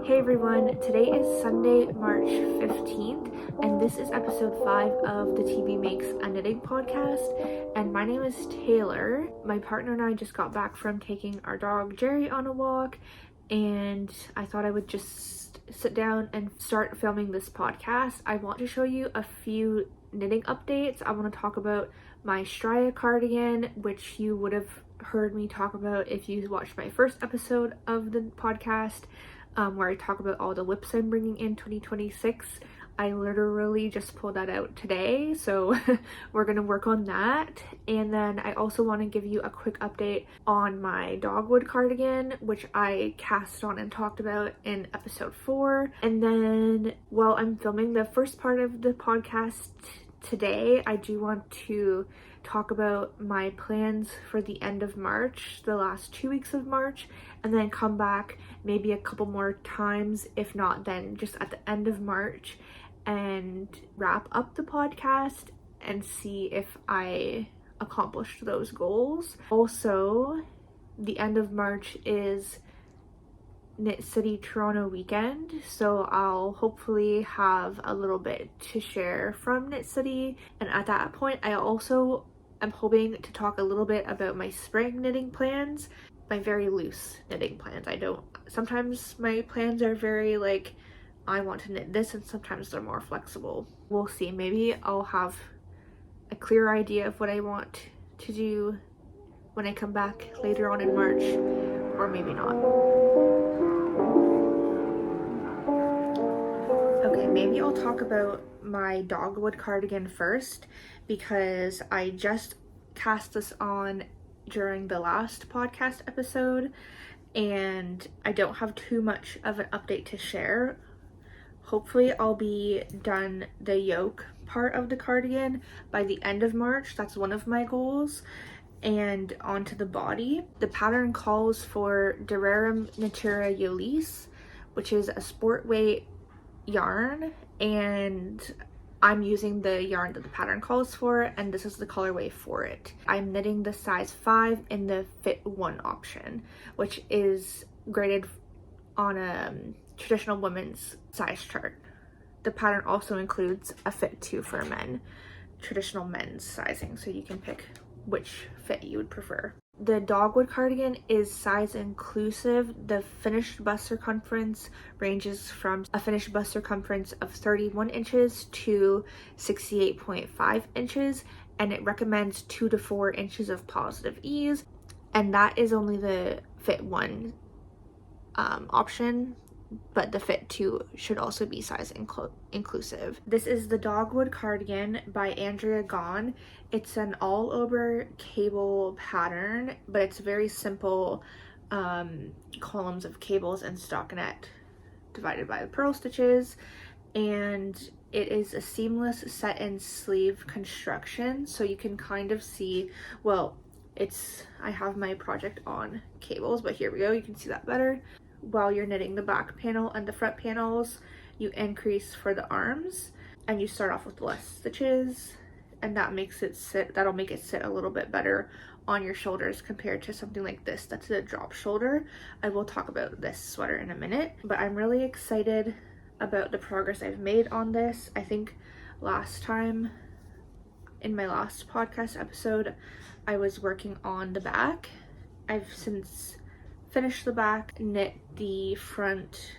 Hey everyone, today is Sunday, March 15th, and this is episode 5 of the TB Makes a Knitting podcast, and my name is Taylor. My partner and I just got back from taking our dog Jerry on a walk, and I thought I would just sit down and start filming this podcast. I want to show you a few knitting updates. I want to talk about my Stria cardigan, which you would have heard me talk about if you watched my first episode of the podcast, where I talk about all the whips I'm bringing in 2026. I literally just pulled that out today, so we're gonna work on that. And then I also want to give you a quick update on my Dogwood cardigan, which I cast on and talked about in episode 4. And then while I'm filming the first part of the podcast today, I do want to talk about my plans for the end of March, the last 2 weeks of March, and then come back maybe a couple more times, if not then just at the end of March, and wrap up the podcast and see if I accomplished those goals. Also, the end of March is Knit City Toronto weekend, so I'll hopefully have a little bit to share from Knit City, and at that point I also am hoping to talk a little bit about my spring knitting plans, my very loose knitting plans. Sometimes my plans are very like, I want to knit this, and sometimes they're more flexible. We'll see. Maybe I'll have a clear idea of what I want to do when I come back later on in March, or maybe not. Okay, maybe I'll talk about my Dogwood cardigan first, because I just cast this on during the last podcast episode and I don't have too much of an update to share. Hopefully I'll be done the yoke part of the cardigan by the end of March. That's one of my goals. And onto the body. The pattern calls for Durarum Natura Ulisse, which is a sport weight yarn, and I'm using the yarn that the pattern calls for, and this is the colorway for it. I'm knitting the size 5 in the fit 1 option, which is graded on a traditional women's size chart. The pattern also includes a fit 2 for men, traditional men's sizing, so you can pick which fit you would prefer. The Dogwood cardigan is size inclusive. The finished bust circumference ranges from a finished bust circumference of 31 inches to 68.5 inches, and it recommends 2 to 4 inches of positive ease, and that is only the fit 1 option, but the fit 2 should also be size inclusive. This is the Dogwood cardigan by Andrea Gaughan. It's an all over cable pattern, but it's very simple columns of cables and stockinette divided by the purl stitches, and it is a seamless set in sleeve construction, so you can kind of see, well, I have my project on cables, but here we go, you can see that better. While you're knitting the back panel and the front panels, you increase for the arms, and you start off with less stitches, and that'll make it sit a little bit better on your shoulders compared to something like this that's a drop shoulder. I will talk about this sweater in a minute, but I'm really excited about the progress I've made on this. I think last time in my last podcast episode I was working on the back. I've since finished the back, knit the front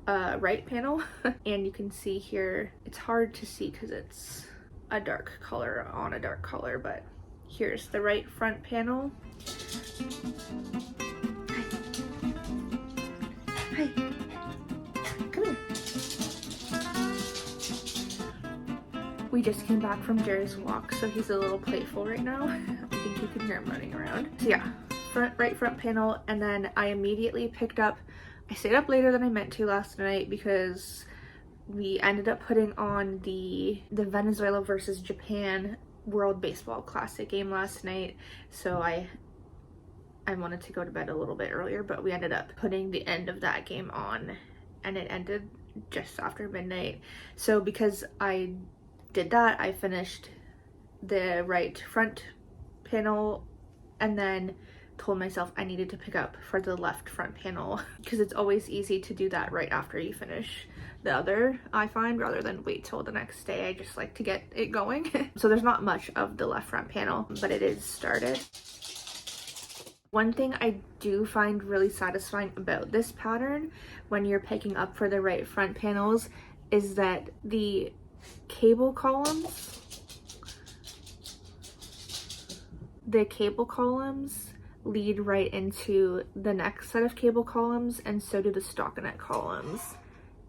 right panel, and you can see here, it's hard to see because it's a dark color on a dark color, but here's the right front panel. Hi. Come here. We just came back from Jerry's walk, so he's a little playful right now. I think you can hear him running around. So yeah, right front panel, and then I immediately picked up, I stayed up later than I meant to last night because we ended up putting on the Venezuela versus Japan World Baseball Classic game last night, so I wanted to go to bed a little bit earlier, but we ended up putting the end of that game on, and it ended just after midnight. So because I did that, I finished the right front panel and then told myself I needed to pick up for the left front panel because it's always easy to do that right after you finish the other, I find, rather than wait till the next day. I just like to get it going. So there's not much of the left front panel, but it is started. One thing I do find really satisfying about this pattern when you're picking up for the right front panels is that the cable columns lead right into the next set of cable columns, and so do the stockinette columns.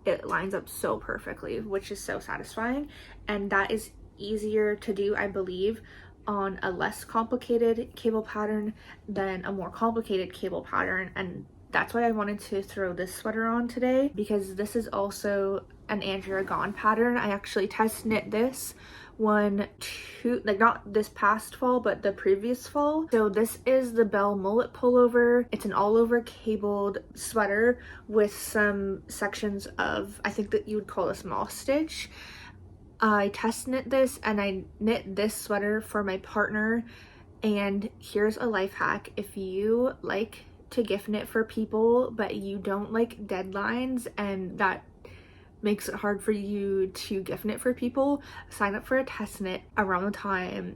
It lines up so perfectly, which is so satisfying, and that is easier to do, I believe, on a less complicated cable pattern than a more complicated cable pattern. And that's why I wanted to throw this sweater on today, because this is also an Andrea Gaughan pattern. I actually test knit this not this past fall, but the previous fall. So this is the Belmullet pullover. It's an all over cabled sweater with some sections of, I think that you would call this moss stitch. I test knit this, and I knit this sweater for my partner. And here's a life hack: if you like to gift knit for people but you don't like deadlines and that makes it hard for you to gift knit for people, sign up for a test knit around the time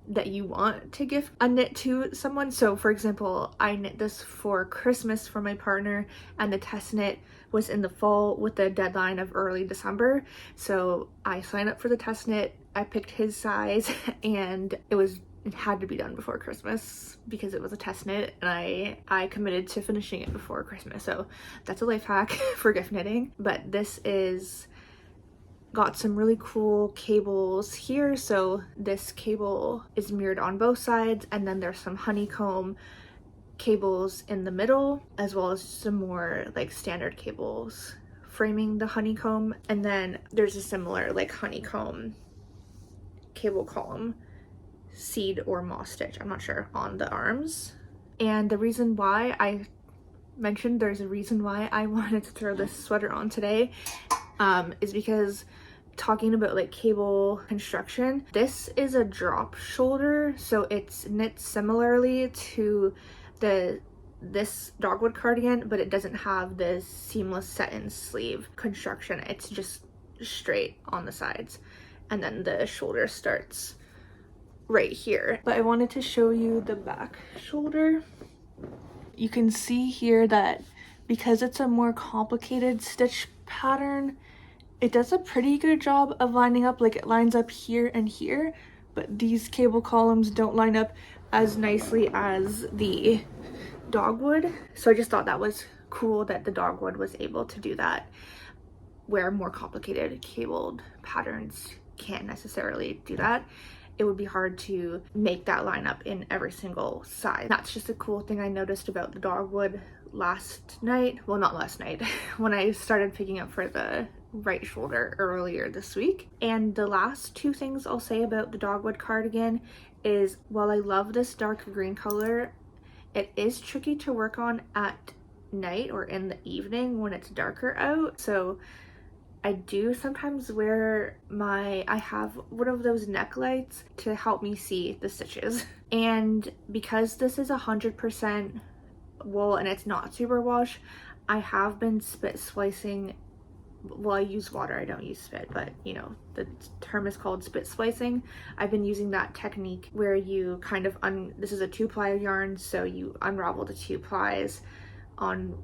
that you want to gift a knit to someone. So for example, I knit this for Christmas for my partner, and the test knit was in the fall with the deadline of early December. So I signed up for the test knit, I picked his size, and it had to be done before Christmas because it was a test knit, and I committed to finishing it before Christmas. So that's a life hack for gift knitting. But this is got some really cool cables here. So this cable is mirrored on both sides, and then there's some honeycomb cables in the middle, as well as some more like standard cables framing the honeycomb. And then there's a similar like honeycomb cable column, seed or moss stitch, I'm not sure, on the arms. And the reason why I mentioned there's a reason why I wanted to throw this sweater on today is because, talking about like cable construction, this is a drop shoulder, so it's knit similarly to this Dogwood cardigan, but it doesn't have the seamless set-in sleeve construction. It's just straight on the sides, and then the shoulder starts right here. But I wanted to show you the back shoulder. You can see here that because it's a more complicated stitch pattern, it does a pretty good job of lining up. Like, it lines up here and here, but these cable columns don't line up as nicely as the Dogwood. So I just thought that was cool that the Dogwood was able to do that, where more complicated cabled patterns can't necessarily do that. It would be hard to make that line up in every single side. That's just a cool thing I noticed about the Dogwood last night. Well, not last night, when I started picking up for the right shoulder earlier this week. And the last two things I'll say about the Dogwood cardigan is, while I love this dark green color, it is tricky to work on at night or in the evening when it's darker out. So I do sometimes wear I have one of those neck lights to help me see the stitches. And because this is 100% wool and it's not super wash, I have been spit splicing. Well, I use water, I don't use spit, but you know, the term is called spit splicing. I've been using that technique where you kind of this is a 2-ply yarn, so you unravel the 2 plies on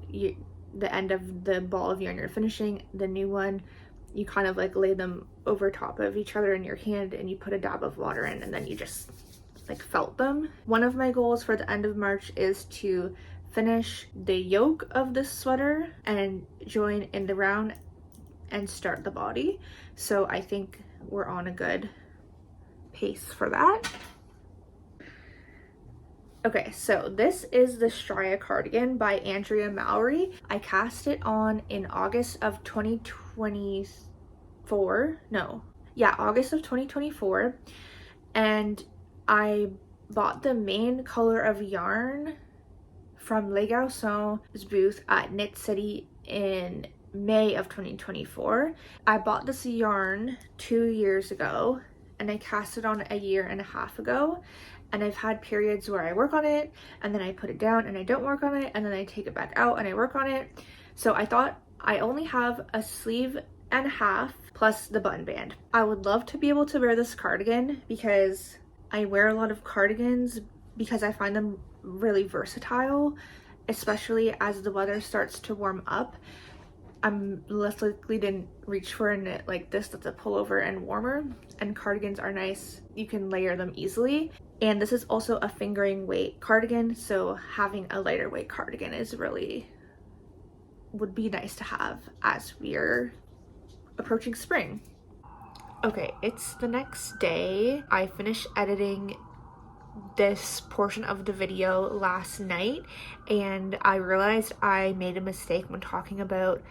the end of the ball of yarn you're finishing. The new one, you kind of like lay them over top of each other in your hand, and you put a dab of water in, and then you just like felt them. One of my goals for the end of March is to finish the yoke of this sweater and join in the round and start the body. So I think we're on a good pace for that. Okay, so this is the Stria Cardigan by Andrea Mowry. I cast it on in August of 2024. August of 2024. And I bought the main color of yarn from Les Gaughan's booth at Knit City in May of 2024. I bought this yarn 2 years ago, and I cast it on a year and a half ago. and I've had periods where I work on it and then I put it down and I don't work on it, and then I take it back out and I work on it. So I thought I only have a sleeve and a half plus the button band. I would love to be able to wear this cardigan because I wear a lot of cardigans because I find them really versatile, especially as the weather starts to warm up. I'm less likely to reach for a knit like this that's a pullover and warmer, and cardigans are nice. You can layer them easily. And this is also a fingering weight cardigan, so having a lighter weight cardigan would be nice to have as we're approaching spring. Okay, it's the next day. I finished editing this portion of the video last night, and I realized I made a mistake when talking about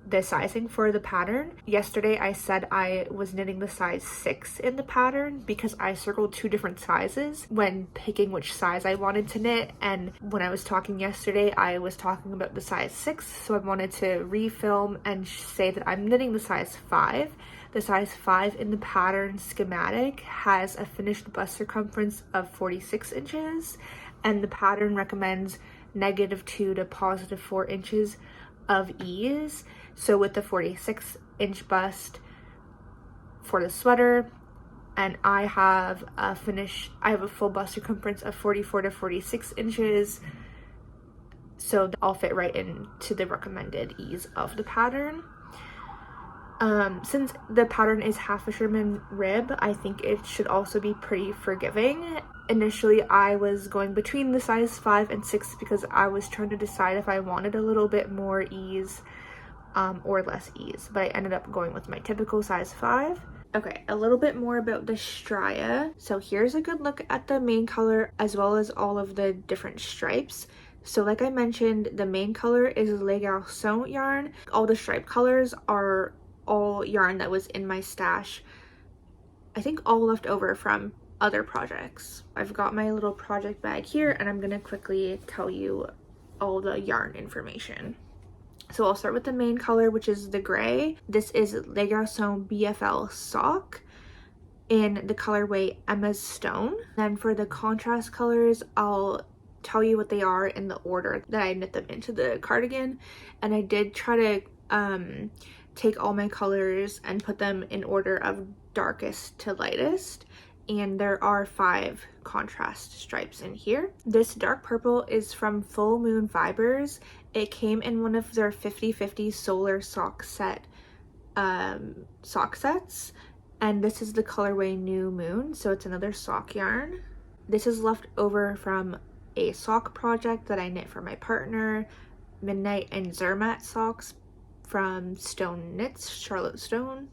the sizing for the pattern. Yesterday I said I was knitting the size 6 in the pattern because I circled 2 different sizes when picking which size I wanted to knit, and when I was talking yesterday I was talking about the size 6, so I wanted to refilm and say that I'm knitting the size 5. The size 5 in the pattern schematic has a finished bust circumference of 46 inches, and the pattern recommends -2 to +4 inches of ease. So with the 46-inch bust for the sweater, and I have a full bust circumference of 44 to 46 inches, so I'll fit right into the recommended ease of the pattern. Since the pattern is half fisherman rib, I think it should also be pretty forgiving. Initially, I was going between the size 5 and 6 because I was trying to decide if I wanted a little bit more ease or less ease, but I ended up going with my typical size 5. Okay, a little bit more about the Stria. So here's a good look at the main color as well as all of the different stripes. So like I mentioned, the main color is Gaughan yarn. All the stripe colors are all yarn that was in my stash, I think all left over from other projects. I've got my little project bag here, and I'm gonna quickly tell you all the yarn information. So I'll start with the main color, which is the gray. This is Gaughan BFL Sock in the colorway Emma's Stone. Then for the contrast colors, I'll tell you what they are in the order that I knit them into the cardigan, and I did try to take all my colors and put them in order of darkest to lightest, and there are 5 contrast stripes in here. This dark purple is from Full Moon Fibers. It came in one of their 50/50 solar sock sets, and this is the colorway New Moon, so it's another sock yarn. This is left over from a sock project that I knit for my partner, Midnight and Zermatt socks from Stone Knits, Charlotte Stone.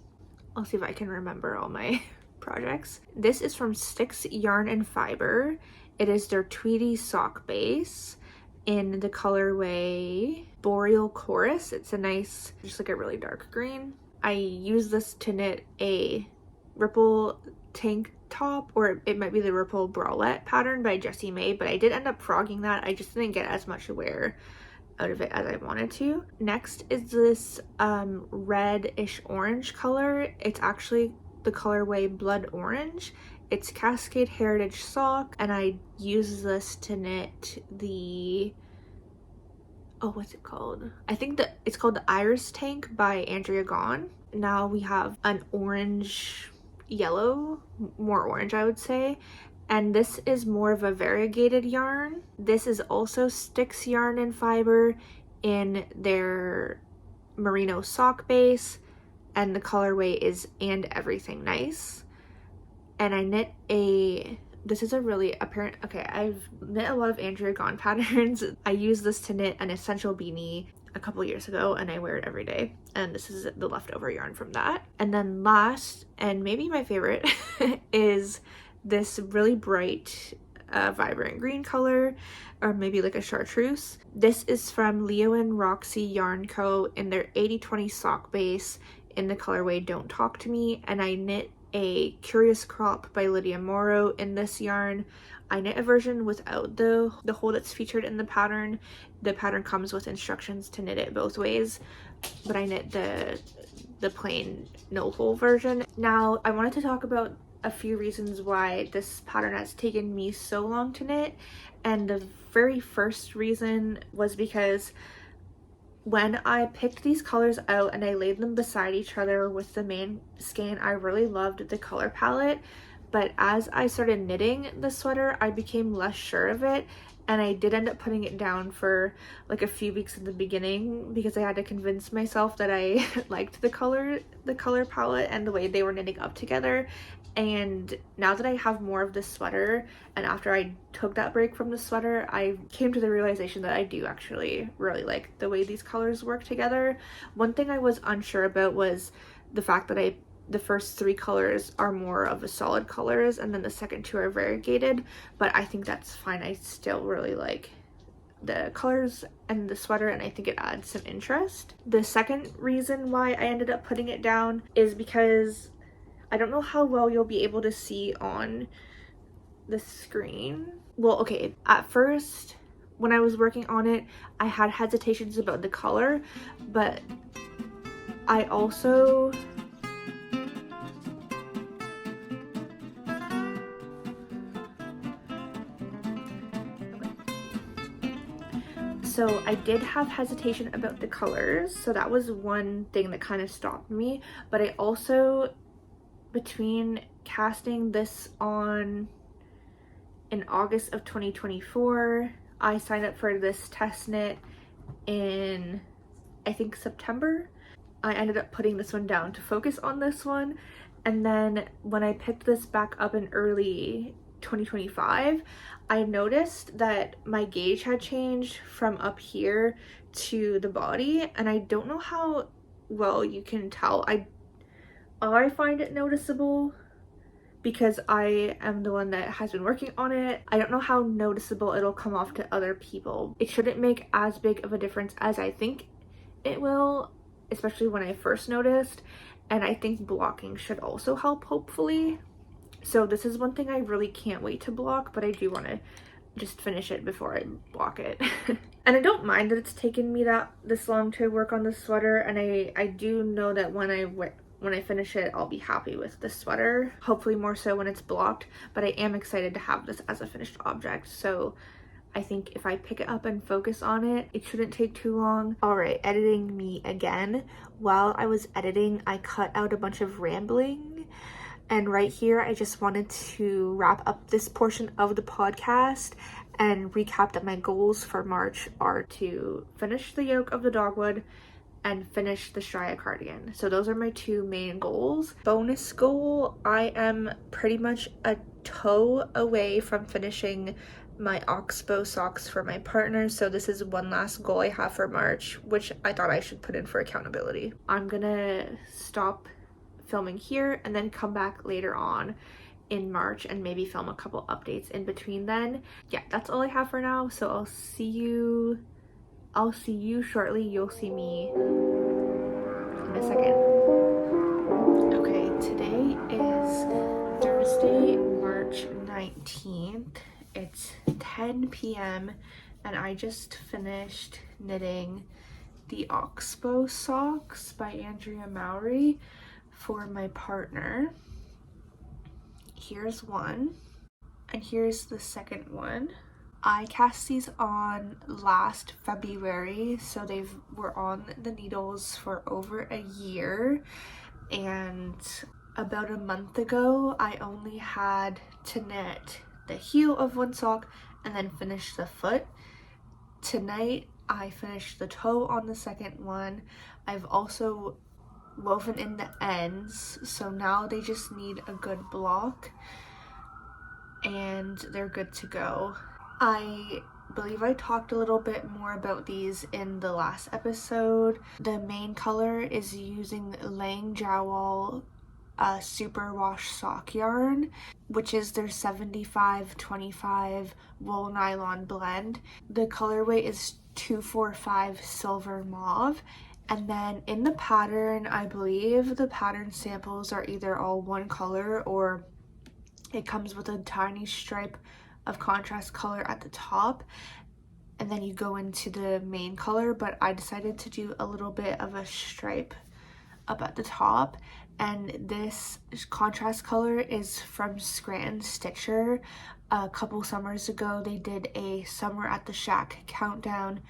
I'll see if I can remember all my projects. This is from Sticks Yarn and Fiber. It is their Tweedy sock base in the colorway Boreal Chorus. It's a nice, just like a really dark green. I use this to knit a Ripple tank top, or it might be the Ripple bralette pattern by Jessie May, but I did end up frogging that. I just didn't get as much wear out of it as I wanted to. Next is this reddish orange color. It's actually the colorway Blood Orange. It's Cascade Heritage sock, and I use this to knit the, oh, what's it called? I think it's called the Iris Tank by Andrea Gaughan. Now we have an orange yellow, more orange I would say, and this is more of a variegated yarn. This is also Sticks Yarn and Fiber in their merino sock base, and the colorway is And Everything Nice. And I knit this is a really apparent, okay, I've knit a lot of Andrea Gaughan patterns. I used this to knit an essential beanie a couple years ago, and I wear it every day, and this is the leftover yarn from that. And then last, and maybe my favorite, is this really bright vibrant green color, or maybe like a chartreuse. This is from Leo and Roxy Yarn Co. in their 80/20 sock base in the colorway Don't Talk to Me, and I knit a Curious Crop by Lydia Morrow in this yarn. I knit a version without the hole that's featured in the pattern. The pattern comes with instructions to knit it both ways, but I knit the plain no hole version. Now I wanted to talk about a few reasons why this pattern has taken me so long to knit, and the very first reason was because when I picked these colors out and I laid them beside each other with the main skein, I really loved the color palette, but as I started knitting the sweater, I became less sure of it, and I did end up putting it down for like a few weeks in the beginning because I had to convince myself that I liked the color palette and the way they were knitting up together. And now that I have more of this sweater, and after I took that break from the sweater, I came to the realization that I do actually really like the way these colors work together. One thing I was unsure about was the fact that the first 3 colors are more of a solid colors and then the second 2 are variegated, but I think that's fine. I still really like the colors and the sweater, and I think it adds some interest. The second reason why I ended up putting it down is because I don't know how well you'll be able to see on the screen. Well, okay, at first when I was working on it, I had hesitations about the color, but I also So I did have hesitation about the colors, so that was one thing that kind of stopped me. But I also, between casting this on in August of 2024, I signed up for this test knit in, I think, September. I ended up putting this one down to focus on this one, and then when I picked this back up in early 2025, I noticed that my gauge had changed from up here to the body, and I don't know how well you can tell. I find it noticeable because I am the one that has been working on it. I don't know how noticeable it'll come off to other people. It shouldn't make as big of a difference as I think it will, especially when I first noticed, and I think blocking should also help, hopefully. So this is one thing I really can't wait to block, but I do want to just finish it before I block it. And I don't mind that it's taken me this long to work on the sweater, and I do know that when I finish it, I'll be happy with the sweater, hopefully more so when it's blocked, but I am excited to have this as a finished object. So I think if I pick it up and focus on it, it shouldn't take too long. All right, editing me again. While I was editing, I cut out a bunch of rambling. And right here, I just wanted to wrap up this portion of the podcast and recap that my goals for March are to finish the yoke of the Dogwood and finish the Stria Cardigan. So those are my 2 main goals. Bonus goal, I am pretty much a toe away from finishing my Oxbow Socks for my partner. So this is one last goal I have for March, which I thought I should put in for accountability. I'm gonna stop filming here and then come back later on in March and maybe film a couple updates in between then. Yeah, that's all I have for now, so I'll see you shortly. You'll see me in a second. Okay, today is Thursday, March 19th. It's 10 p.m. and I just finished knitting the Oxbow Socks by Andrea Mowry for my partner. Here's one, and here's the second one. I cast these on last February, so they were on the needles for over a year, and about a month ago I only had to knit the heel of one sock and then finish the foot. Tonight I finished the toe on the second one. I've also woven in the ends, so now they just need a good block and they're good to go. I believe I talked a little bit more about these in the last episode. The main color is using Lang Jowal superwash sock yarn, which is their 75-25 wool nylon blend. The colorway is 245 silver mauve. And then in the pattern, I believe the pattern samples are either all one color or it comes with a tiny stripe of contrast color at the top, and then you go into the main color, but I decided to do a little bit of a stripe up at the top, and this contrast color is from Scranton Stitcher. A couple summers ago they did a Summer at the Shack countdown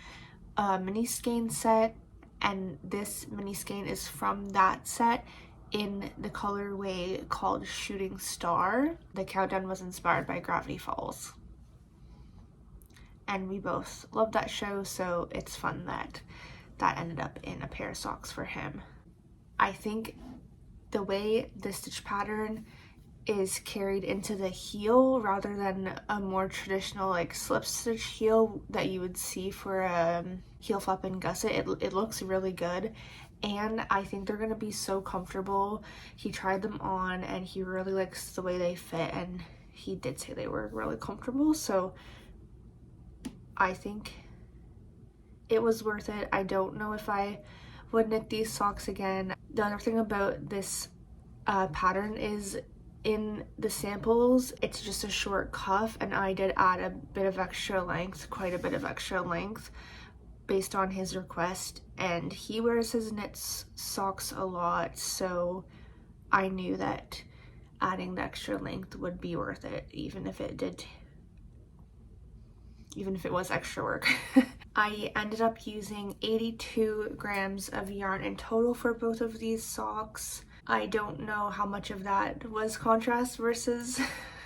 mini skein set, and this mini skein is from that set in the colorway called Shooting Star. The countdown was inspired by Gravity Falls, and we both love that show, so it's fun that that ended up in a pair of socks for him. I think the way the stitch pattern is carried into the heel rather than a more traditional like slip stitch heel that you would see for a heel flap and gusset, it looks really good, and I think they're gonna be so comfortable. He tried them on and he really likes the way they fit, and he did say they were really comfortable, so I think it was worth it. I don't know if I would knit these socks again. The other thing about this pattern is in the samples it's just a short cuff, and I did add a bit of extra length, quite a bit of extra length based on his request, and he wears his knit socks a lot, so I knew that adding the extra length would be worth it, even if it was extra work. I ended up using 82 grams of yarn in total for both of these socks. I don't know how much of that was contrast versus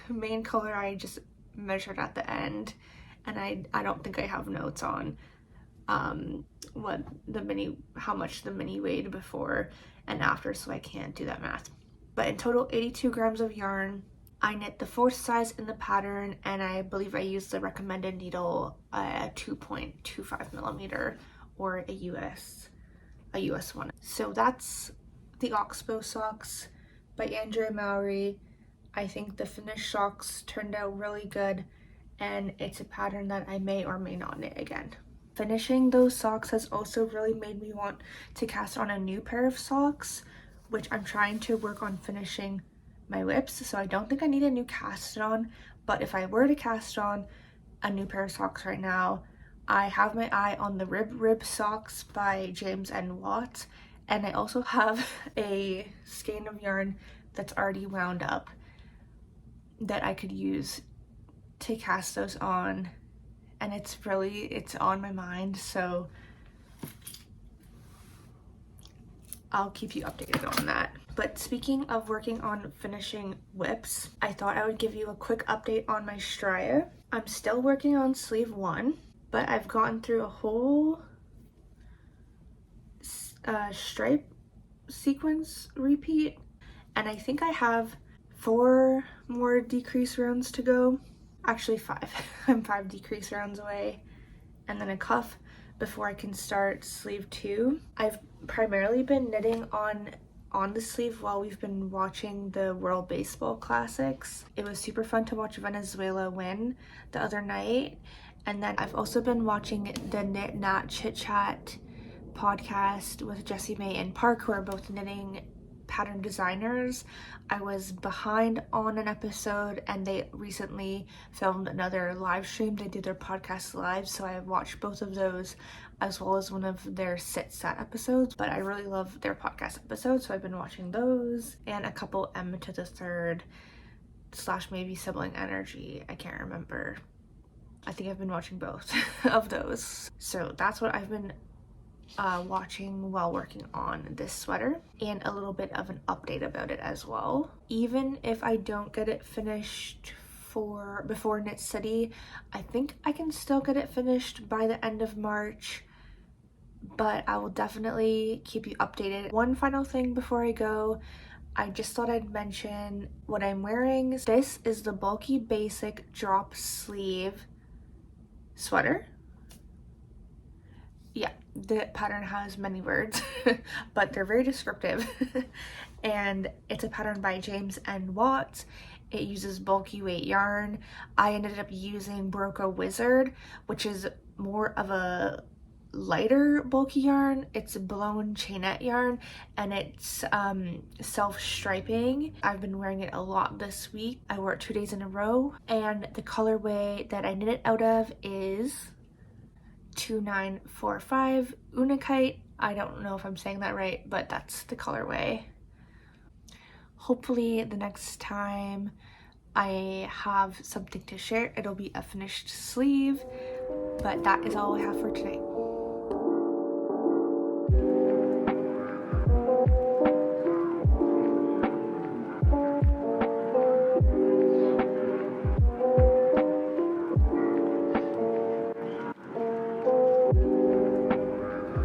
main color. I just measured at the end, and I don't think I have notes on how much the mini weighed before and after, so I can't do that math. But in total, 82 grams of yarn. I knit the 4th size in the pattern, and I believe I used the recommended needle 2.25 millimeter, or a US one. So that's the Oxbow Socks by Andrea Mowry. I think the finished socks turned out really good, and it's a pattern that I may or may not knit again. Finishing those socks has also really made me want to cast on a new pair of socks, which I'm trying to work on finishing my whips, so I don't think I need a new cast on, but if I were to cast on a new pair of socks right now, I have my eye on the Ribrib Socks by James N. Watt, and I also have a skein of yarn that's already wound up that I could use to cast those on, and it's on my mind, so I'll keep you updated on that. But speaking of working on finishing whips, I thought I would give you a quick update on my Stria. I'm still working on sleeve 1, but I've gotten through a whole stripe sequence repeat, and I think I have 4 more decrease rounds to go. Actually 5. I'm 5 decrease rounds away, and then a cuff before I can start sleeve 2. I've primarily been knitting on the sleeve while we've been watching the World Baseball Classics. It was super fun to watch Venezuela win the other night, and then I've also been watching the Knit Nat Chit Chat podcast with Jessie May and Park, who are both knitting pattern designers. I was behind on an episode, and they recently filmed another live stream. They did their podcast live, so I watched both of those as well as one of their sit sat episodes, but I really love their podcast episodes, so I've been watching those, and a couple M to the Third / maybe Sibling Energy, I can't remember. I think I've been watching both of those. So that's what I've been watching while working on this sweater, and a little bit of an update about it as well. Even if I don't get it finished before Knit City, I think I can still get it finished by the end of March, but I will definitely keep you updated. One final thing before I go, I just thought I'd mention what I'm wearing. This is the Bulky Basic drop sleeve sweater. Yeah, the pattern has many words, but they're very descriptive. And it's a pattern by James N. Watt. It uses bulky weight yarn. I ended up using Broca Wizard, which is more of a lighter bulky yarn. It's blown chainette yarn, and it's self-striping. I've been wearing it a lot this week. I wore it 2 days in a row, and the colorway that I knit it out of is 2945 Unakite. I don't know if I'm saying that right, but that's the colorway. Hopefully the next time I have something to share, it'll be a finished sleeve, but that is all I have for today.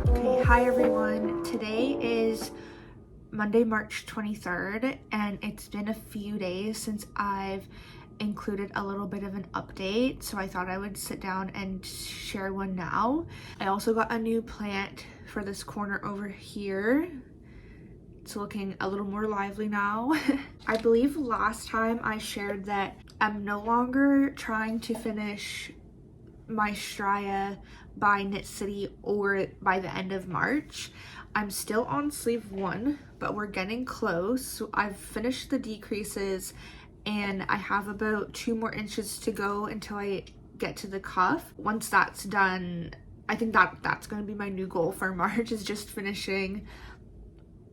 Okay, hi everyone. Today is Monday, March 23rd, and it's been a few days since I've included a little bit of an update, so I thought I would sit down and share one now. I also got a new plant for this corner over here. It's looking a little more lively now. I believe last time I shared that I'm no longer trying to finish my Stria by Knit City or by the end of March. I'm still on sleeve 1, but we're getting close. So I've finished the decreases and I have about 2 more inches to go until I get to the cuff. Once that's done, I think that's going to be my new goal for March, is just finishing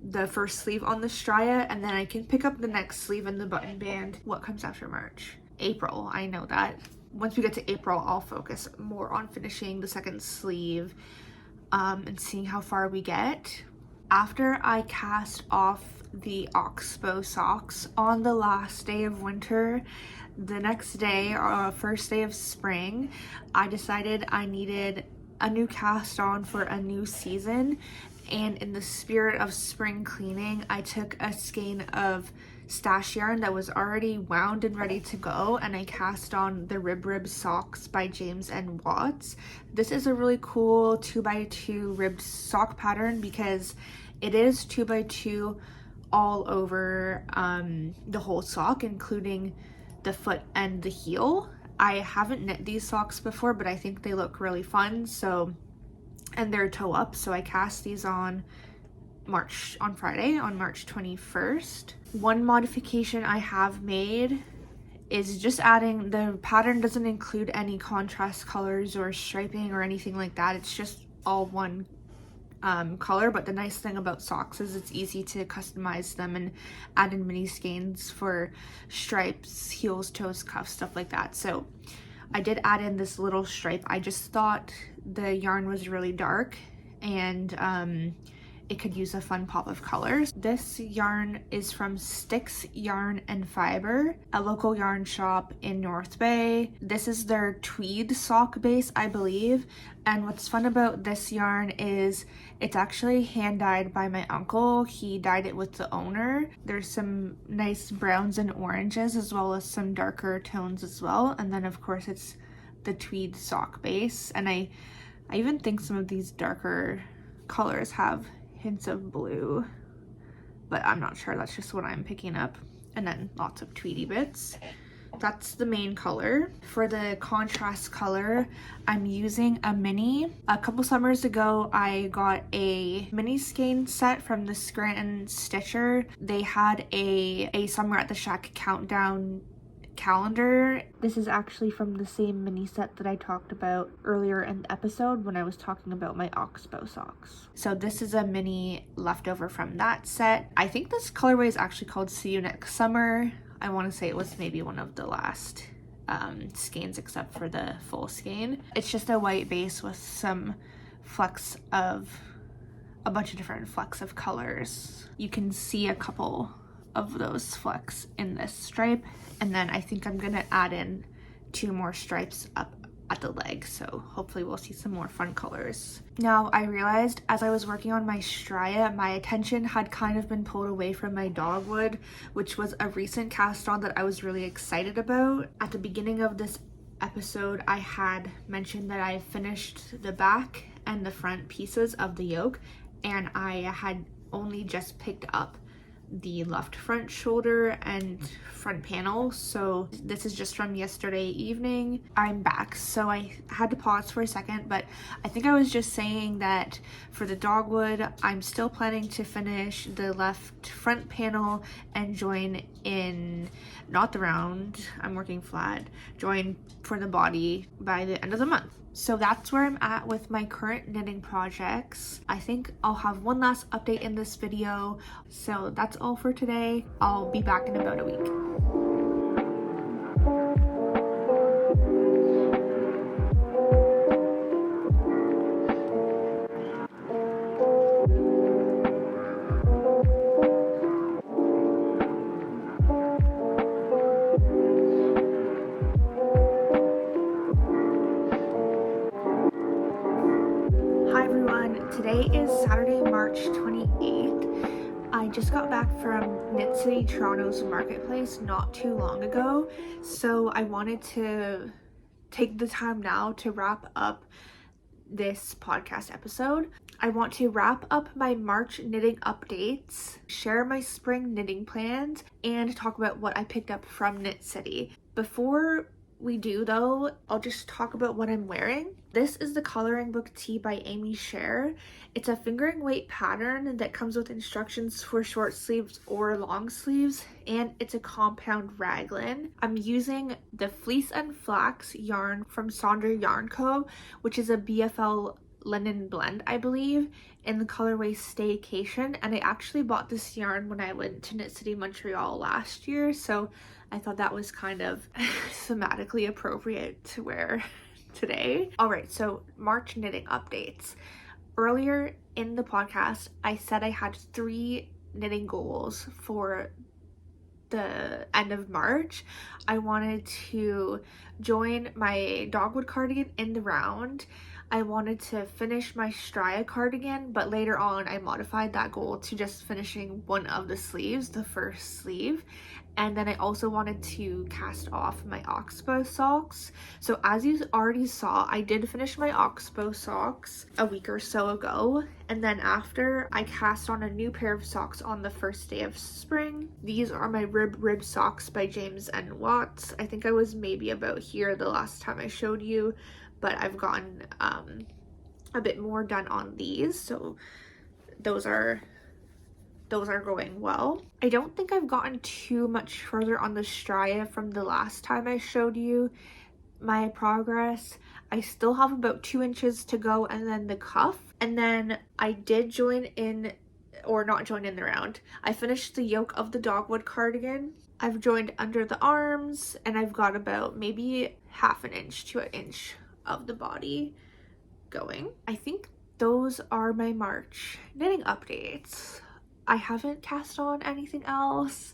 the first sleeve on the Stria, and then I can pick up the next sleeve and the button band. What comes after March? April, I know that. Once we get to April, I'll focus more on finishing the second sleeve and seeing how far we get. After I cast off the Oxbow Socks on the last day of winter, the next day, or first day of spring, I decided I needed a new cast on for a new season, and in the spirit of spring cleaning, I took a skein of stash yarn that was already wound and ready to go, and I cast on the Ribrib Socks by James and Watts. This is a really cool 2x2 ribbed sock pattern because it is 2x2 all over the whole sock, including the foot and the heel. I haven't knit these socks before, but I think they look really fun, so, and they're toe up, so I cast these on Friday, on March 21st. One modification I have made is just adding, the pattern doesn't include any contrast colors or striping or anything like that. It's just all one color, but the nice thing about socks is it's easy to customize them and add in mini skeins for stripes, heels, toes, cuffs, stuff like that. So I did add in this little stripe. I just thought the yarn was really dark and it could use a fun pop of colors. This yarn is from Sticks Yarn and Fiber, a local yarn shop in North Bay. This is their tweed sock base, I believe. And what's fun about this yarn is it's actually hand dyed by my uncle. He dyed it with the owner. There's some nice browns and oranges, as well as some darker tones as well. And then of course it's the tweed sock base. And I even think some of these darker colors have hints of blue, but I'm not sure. That's just what I'm picking up. And then lots of tweedy bits. That's the main color. For the contrast color, I'm using a mini. A couple summers ago, I got a mini skein set from the Scranton Stitcher. They had a Summer at the Shack countdown calendar. This is actually from the same mini set that I talked about earlier in the episode when I was talking about my Oxbow socks. So this is a mini leftover from that set. I think this colorway is actually called See You Next Summer. I want to say it was maybe one of the last skeins except for the full skein. It's just a white base with some flecks of, a bunch of different flecks of colors. You can see a couple of those flecks in this stripe, and then I think I'm gonna add in 2 more stripes up at the leg, so hopefully we'll see some more fun colors. Now I realized as I was working on my Stria, my attention had kind of been pulled away from my Dogwood, which was a recent cast on that I was really excited about. At the beginning of this episode, I had mentioned that I finished the back and the front pieces of the yoke, and I had only just picked up the left front shoulder and front panel, so this is just from yesterday evening. I'm back, so I had to pause for a second, but I think I was just saying that for the Dogwood, I'm still planning to finish the left front panel and join in, not the round, I'm working flat, join for the body by the end of the month. So that's where I'm at with my current knitting projects. I think I'll have one last update in this video. So that's all for today. I'll be back in about a week. Today is Saturday, March 28th. I just got back from Knit City Toronto's marketplace not too long ago, so I wanted to take the time now to wrap up this podcast episode. I want to wrap up my March knitting updates, share my spring knitting plans, and talk about what I picked up from Knit City. Before we do though, I'll just talk about what I'm wearing. This is the coloring book tee by Amy Scher. It's a fingering weight pattern that comes with instructions for short sleeves or long sleeves, and it's a compound raglan. I'm using the Fleece and Flax yarn from Sonder Yarn Co., which is a BFL linen blend, I believe, in the colorway Staycation, and I actually bought this yarn when I went to Knit City Montreal last year, so I thought that was kind of thematically appropriate to wear today. Alright, so March knitting updates. Earlier in the podcast, I said I had 3 knitting goals for the end of March. I wanted to join my Dogwood Cardigan in the round. I wanted to finish my Stria Cardigan, but later on I modified that goal to just finishing one of the sleeves, the first sleeve. And then I also wanted to cast off my Oxbow Socks. So as you already saw, I did finish my Oxbow Socks a week or so ago. And then after, I cast on a new pair of socks on the first day of spring. These are my Ribrib Socks by James N. Watts. I think I was maybe about here the last time I showed you, but I've gotten a bit more done on these. So those are going well. I don't think I've gotten too much further on the Stria from the last time I showed you my progress. I still have about 2 inches to go, and then the cuff. And then I did join in, or not join in the round. I finished the yoke of the Dogwood Cardigan. I've joined under the arms, and I've got about maybe half an inch to an inch of the body going. I think those are my March knitting updates. I haven't cast on anything else,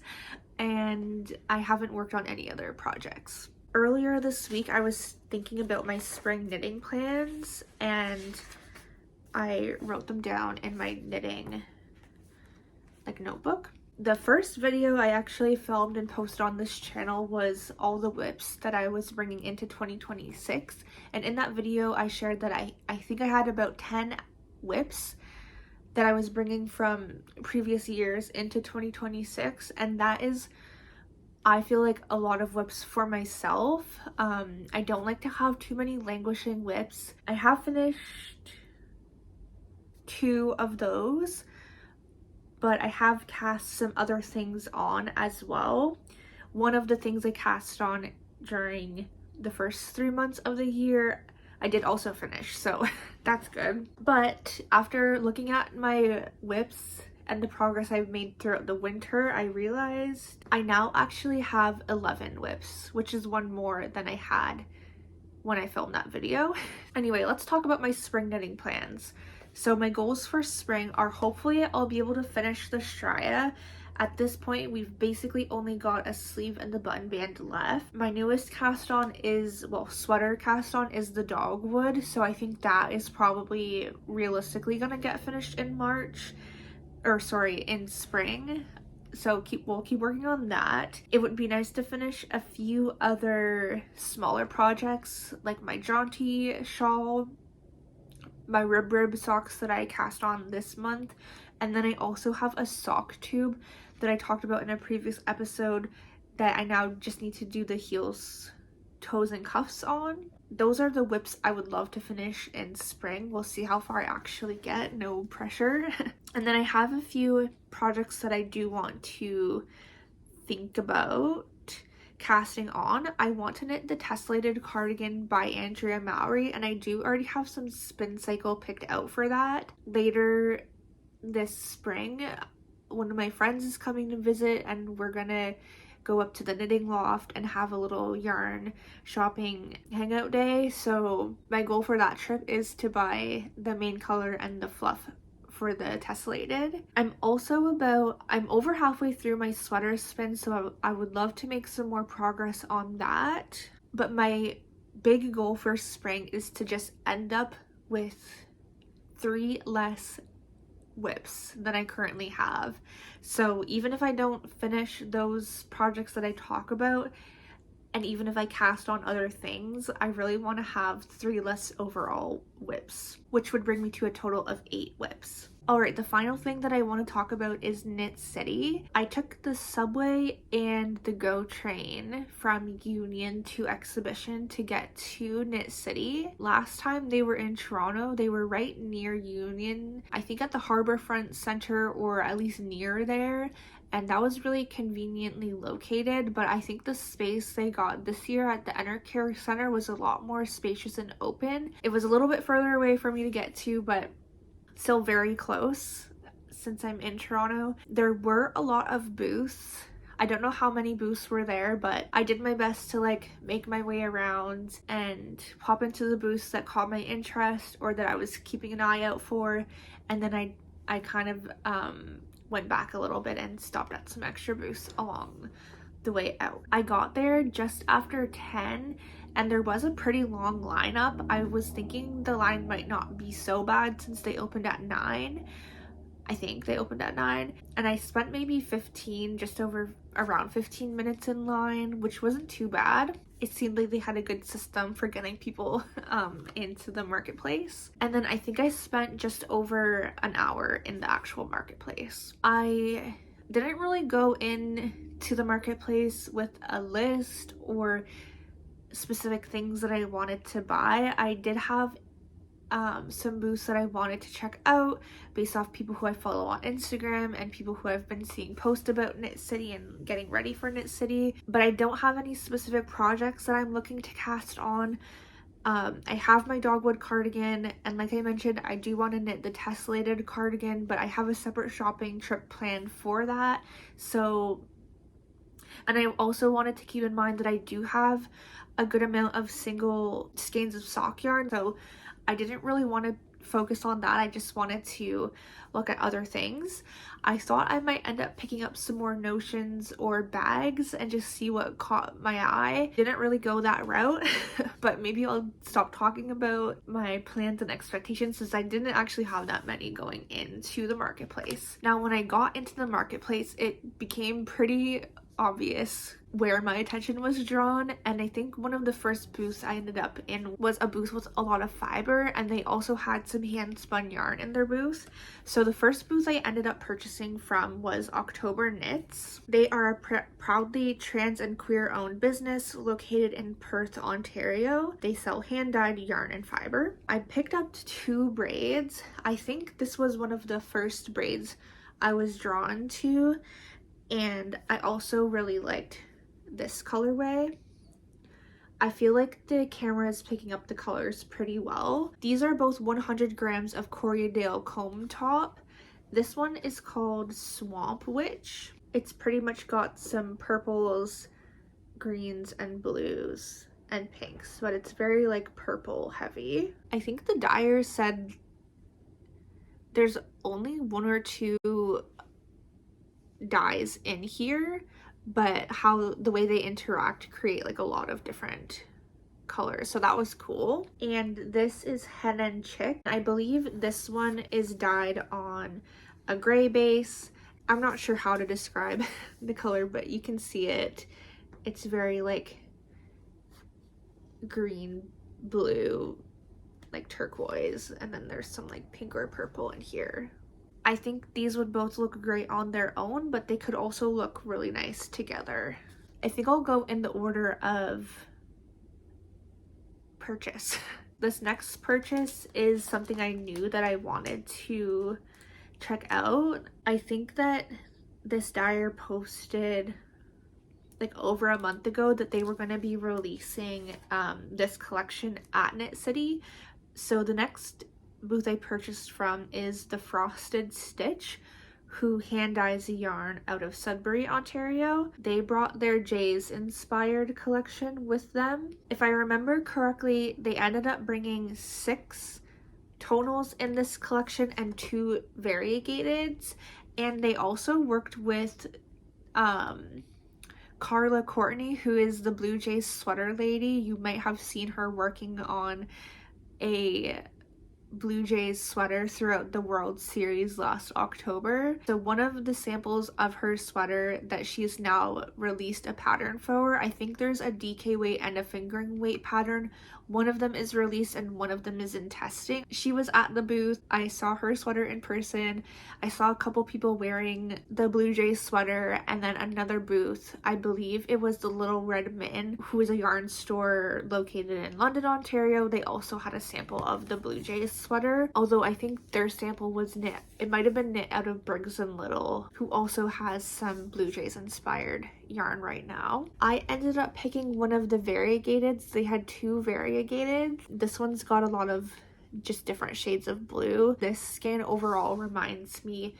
and I haven't worked on any other projects. Earlier this week, I was thinking about my spring knitting plans, and I wrote them down in my knitting notebook. The first video I actually filmed and posted on this channel was all the whips that I was bringing into 2026, and in that video I shared that I think I had about 10 whips that I was bringing from previous years into 2026, and that is, I feel like, a lot of whips for myself. I don't like to have too many languishing whips. I have finished 2 of those, but I have cast some other things on as well. One of the things I cast on during the first 3 months of the year, I did also finish, so that's good. But after looking at my whips and the progress I've made throughout the winter, I realized I now actually have 11 whips, which is 1 more than I had when I filmed that video. Anyway, let's talk about my spring knitting plans. So my goals for spring are, hopefully I'll be able to finish the Stria. At this point, we've basically only got a sleeve and the button band left. My newest cast on is, well, sweater cast on is the Dogwood, so I think that is probably realistically gonna get finished in in spring. So we'll keep working on that. It would be nice to finish a few other smaller projects, like my jaunty shawl, my Ribrib socks that I cast on this month, and then I also have a sock tube that I talked about in a previous episode that I now just need to do the heels, toes, and cuffs on. Those are the whips I would love to finish in spring. We'll see how far I actually get, no pressure. And then I have a few projects that I do want to think about casting on, I want to knit the Tessellated Cardigan by Andrea Mowry, and I do already have some spin cycle picked out for that. Later this spring, one of my friends is coming to visit, and we're gonna go up to the knitting loft and have a little yarn shopping hangout day. So my goal for that trip is to buy the main color and the fluff for the tessellated. I'm over halfway through my sweater spin, so I would love to make some more progress on that. But my big goal for spring is to just end up with 3 less whips than I currently have. So even if I don't finish those projects that I talk about, and even if I cast on other things, I really want to have 3 less overall whips, which would bring me to a total of 8 whips. Alright, the final thing that I want to talk about is Knit City. I took the subway and the GO train from Union to Exhibition to get to Knit City. Last time they were in Toronto, they were right near Union, I think at the Harbourfront Centre, or at least near there. And that was really conveniently located, but I think the space they got this year at the Enercare Center was a lot more spacious and open. It was a little bit further away for me to get to, but still very close since I'm in Toronto. There were a lot of booths. I don't know how many booths were there, but I did my best to like make my way around and pop into the booths that caught my interest or that I was keeping an eye out for, and then I kind of went back a little bit and stopped at some extra booths along the way out. I got there just after 10 and there was a pretty long lineup. I was thinking the line might not be so bad since they opened at 9. I think they opened at 9, and I spent maybe around 15 minutes in line, which wasn't too bad. It seemed like they had a good system for getting people into the marketplace. And then I think I spent just over an hour in the actual marketplace. I didn't really go in to the marketplace with a list or specific things that I wanted to buy. I did have some booths that I wanted to check out based off people who I follow on Instagram and people who I've been seeing post about Knit City and getting ready for Knit City, but I don't have any specific projects that I'm looking to cast on. I have my Dogwood cardigan, and like I mentioned, I do want to knit the Tessellated cardigan, but I have a separate shopping trip planned for that. So, and I also wanted to keep in mind that I do have a good amount of single skeins of sock yarn, so I didn't really want to focus on that. I just wanted to look at other things. I thought I might end up picking up some more notions or bags and just see what caught my eye. Didn't really go that route, but maybe I'll stop talking about my plans and expectations since I didn't actually have that many going into the marketplace. Now, when I got into the marketplace, it became pretty obvious where my attention was drawn, and I think one of the first booths I ended up in was a booth with a lot of fiber, and they also had some hand spun yarn in their booth. So the first booth I ended up purchasing from was October Knits. They are a proudly trans and queer owned business located in Perth, Ontario. They sell hand dyed yarn and fiber. I picked up 2 braids. I think this was one of the first braids I was drawn to, and I also really liked this colorway. I feel like the camera is picking up the colors pretty well. These are both 100 grams of Corriedale comb top. This one is called Swamp Witch. It's pretty much got some purples, greens, and blues and pinks, but it's very like purple heavy. I think the dyer said there's only 1 or 2 dyes in here, but the way they interact create like a lot of different colors, so that was cool. And this is Hen and Chick. I believe this one is dyed on a gray base. I'm not sure how to describe the color, but you can see it. It's very like green, blue, like turquoise, and then there's some like pink or purple in here. I think these would both look great on their own, but they could also look really nice together. I think I'll go in the order of purchase. This next purchase is something I knew that I wanted to check out. I think that this dyer posted like over a month ago that they were going to be releasing this collection at Knit City. So the next booth I purchased from is the Frosted Stitch, who hand dyes yarn out of Sudbury, Ontario. They brought their Jays inspired collection with them. If I remember correctly, they ended up bringing 6 tonals in this collection and 2 variegateds, and they also worked with Carla Courtney, who is the Blue Jays sweater lady. You might have seen her working on a Blue Jays sweater throughout the World Series last October. So one of the samples of her sweater that she's now released a pattern for, I think there's a DK weight and a fingering weight pattern. One of them is released and one of them is in testing. She was at the booth. I saw her sweater in person. I saw a couple people wearing the Blue Jays sweater, and then another booth, I believe it was the Little Red Mitten, who is a yarn store located in London, Ontario. They also had a sample of the Blue Jays sweater, although I think their sample was knit. It might have been knit out of Briggs & Little, who also has some Blue Jays inspired yarn right now. I ended up picking one of the variegateds. They had 2 variegateds. This one's got a lot of just different shades of blue. This skein overall reminds me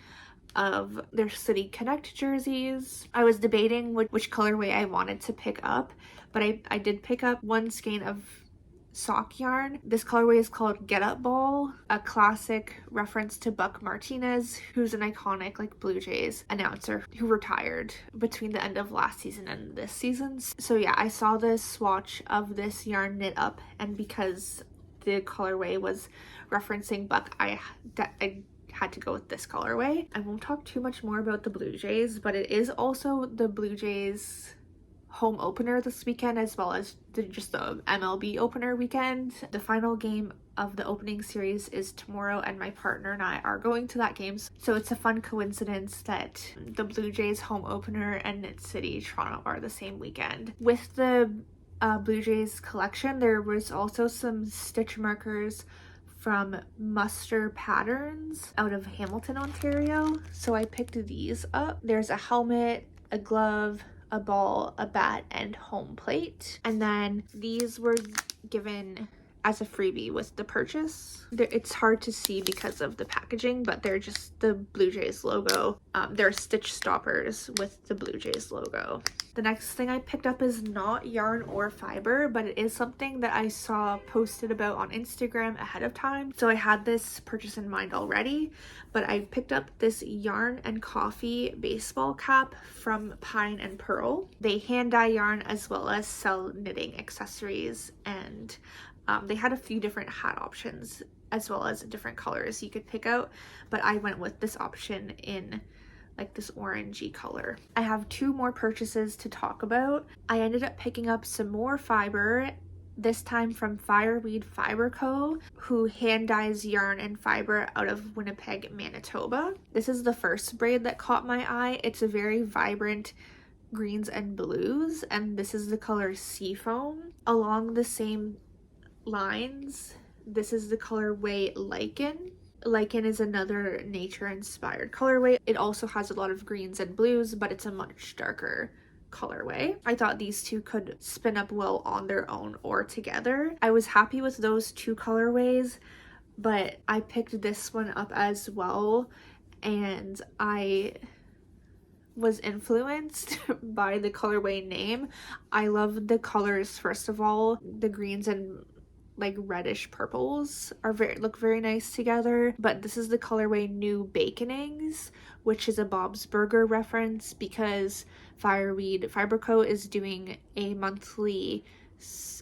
of their City Connect jerseys. I was debating which colorway I wanted to pick up, but I did pick up one skein of sock yarn. This colorway is called Get Up Ball, a classic reference to Buck Martinez, who's an iconic like Blue Jays announcer who retired between the end of last season and this season. So yeah, I saw this swatch of this yarn knit up, and because the colorway was referencing Buck, I had to go with this colorway. I won't talk too much more about the Blue Jays, but it is also the Blue Jays home opener this weekend, as well as just the MLB opener weekend. The final game of the opening series is tomorrow, and my partner and I are going to that game. So it's a fun coincidence that the Blue Jays home opener and Knit City, Toronto are the same weekend. With the Blue Jays collection, there was also some stitch markers from Muster Patterns out of Hamilton, Ontario. So I picked these up. There's a helmet, a glove, a ball, a bat, and home plate. And then these were given as a freebie with the purchase. It's hard to see because of the packaging, but they're just the Blue Jays logo. They're stitch stoppers with the Blue Jays logo. The next thing I picked up is not yarn or fiber, but it is something that I saw posted about on Instagram ahead of time. So I had this purchase in mind already, but I picked up this yarn and coffee baseball cap from Pine and Pearl. They hand dye yarn as well as sell knitting accessories, and they had a few different hat options as well as different colors you could pick out, but I went with this option in like this orangey color. I have 2 more purchases to talk about. I ended up picking up some more fiber, this time from Fireweed Fiber Co., who hand dyes yarn and fiber out of Winnipeg, Manitoba. This is the first braid that caught my eye. It's a very vibrant greens and blues, and this is the color Seafoam. Along the same lines, this is the colorway Lichen. Lichen is another nature-inspired colorway. It also has a lot of greens and blues, but it's a much darker colorway. I thought these 2 could spin up well on their own or together. I was happy with those 2 colorways, but I picked this one up as well, and I was influenced by the colorway name. I love the colors. First of all, the greens and like reddish purples look very nice together, but this is the colorway New Baconings, which is a Bob's Burger reference because Fireweed Fiber Co. is doing a monthly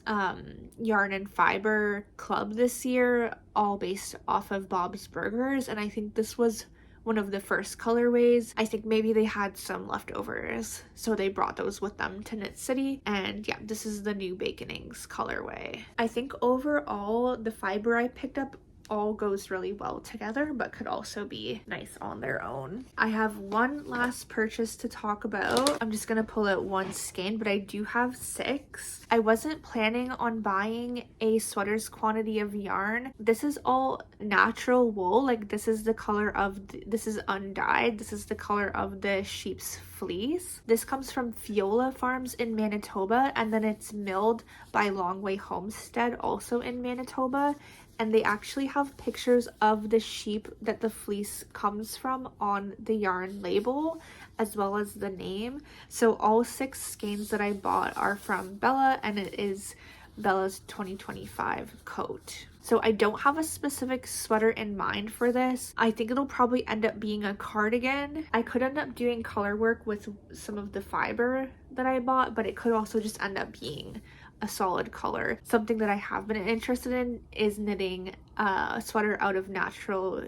yarn and fiber club this year, all based off of Bob's Burgers, and I think this was one of the first colorways. I think maybe they had some leftovers, so they brought those with them to Knit City, and yeah, this is the New Baconings colorway. I think overall the fiber I picked up all goes really well together, but could also be nice on their own. I have one last purchase to talk about. I'm just gonna pull out one skein, but I do have 6. I wasn't planning on buying a sweater's quantity of yarn. This is all natural wool. Like, this is the color of this is undyed. This is the color of the sheep's fleece. This comes from Fiola Farms in Manitoba, and then it's milled by Longway Homestead, also in Manitoba. And they actually have pictures of the sheep that the fleece comes from on the yarn label, as well as the name. So all 6 skeins that I bought are from Bella, and it is Bella's 2025 coat. So I don't have a specific sweater in mind for this. I think it'll probably end up being a cardigan. I could end up doing color work with some of the fiber that I bought, but it could also just end up being a solid color. Something that I have been interested in is knitting a sweater out of natural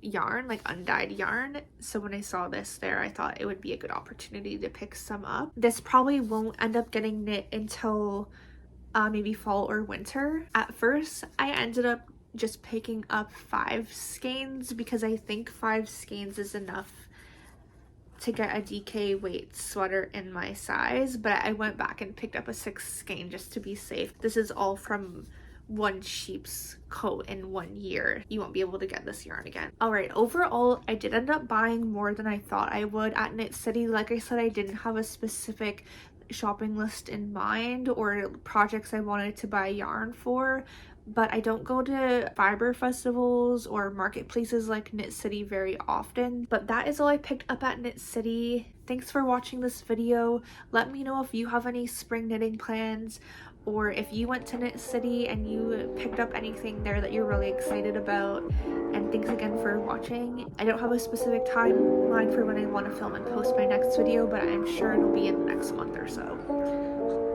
yarn, like undyed yarn. So when I saw this there, I thought it would be a good opportunity to pick some up. This probably won't end up getting knit until maybe fall or winter. At first, I ended up just picking up 5 skeins because I think 5 skeins is enough to get a DK weight sweater in my size, but I went back and picked up a 6 skein just to be safe. This is all from one sheep's coat in 1 year. You won't be able to get this yarn again. Alright, overall, I did end up buying more than I thought I would at Knit City. Like I said, I didn't have a specific shopping list in mind or projects I wanted to buy yarn for, but I don't go to fiber festivals or marketplaces like Knit City very often. But that is all I picked up at Knit City. Thanks for watching this video. Let me know if you have any spring knitting plans, or if you went to Knit City and you picked up anything there that you're really excited about. And thanks again for watching. I don't have a specific timeline for when I want to film and post my next video, but I'm sure it'll be in the next month or so.